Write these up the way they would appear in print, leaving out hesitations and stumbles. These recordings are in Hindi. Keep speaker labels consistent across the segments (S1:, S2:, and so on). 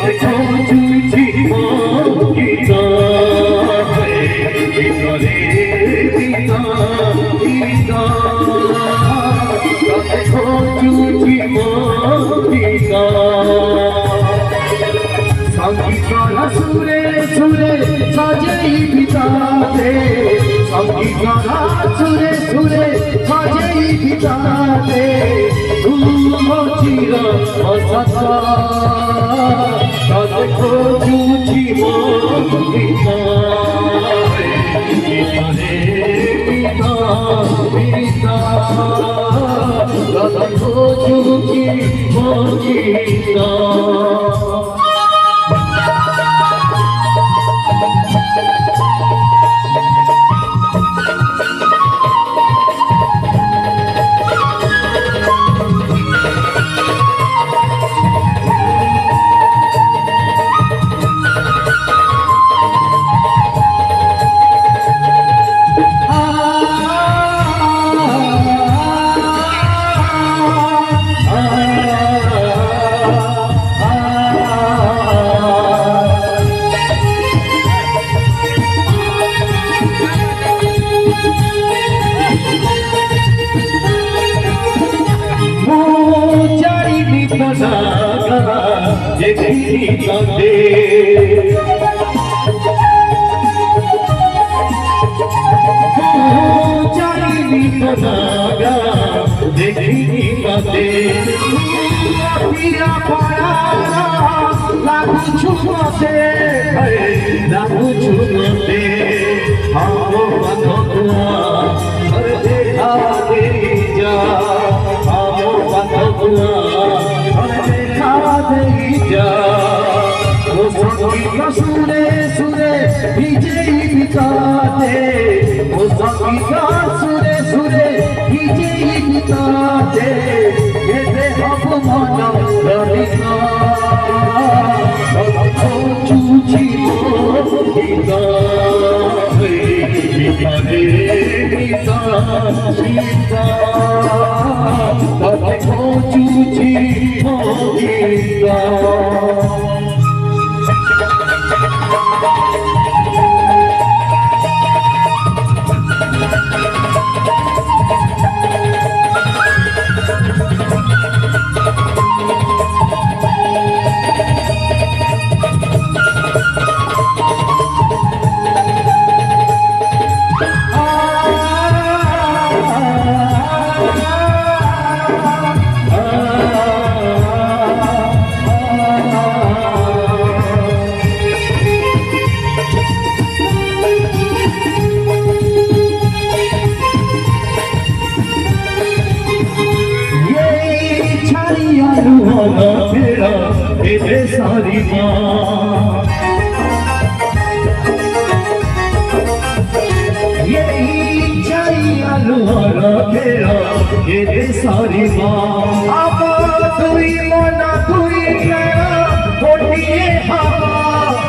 S1: খোঁজুছি গীতা ভিতরে গীতা গীতা খোঁজুছি গীতা সঙ্গীতর সুরে সুরে সাজেই ভিতাতে সঙ্গীতর সুরে সুরে সাজেই ভিতাতে চির অসতা তত খোঁজুছি গীতা ভিতরে গীতা গীতা তত খোঁজুছি গীতা सुरे सुरे विजयी बिताते वो संगीता सुरे सुरे विजयी बिताते ये हम मन ललिता चूची गीता विपदे गीता गीता तब चूची गीता सारी यही चाहिए तेरा ये सारी अब तुई मना तुई गोटिए हवा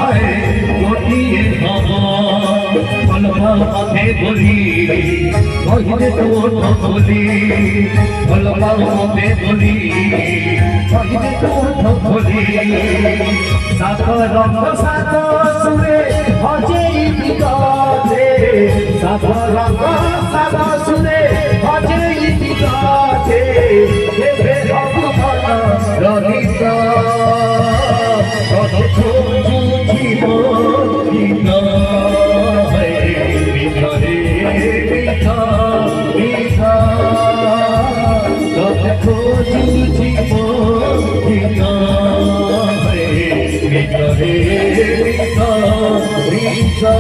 S1: है गोटिए हवा पलवा माथे बोली कहिदे तो बोली पलवा माथे बोली कहिदे तो बोली सात रंग सात सुरे भजेई बिगाते सात रंग सात सुरे भजेई बिगाते हे भगवान ललिता कत खोजुछि गीता ভিতরে গীতা গীতা কত খোঁজুছি গীতা ভিতরে গীতা গীতা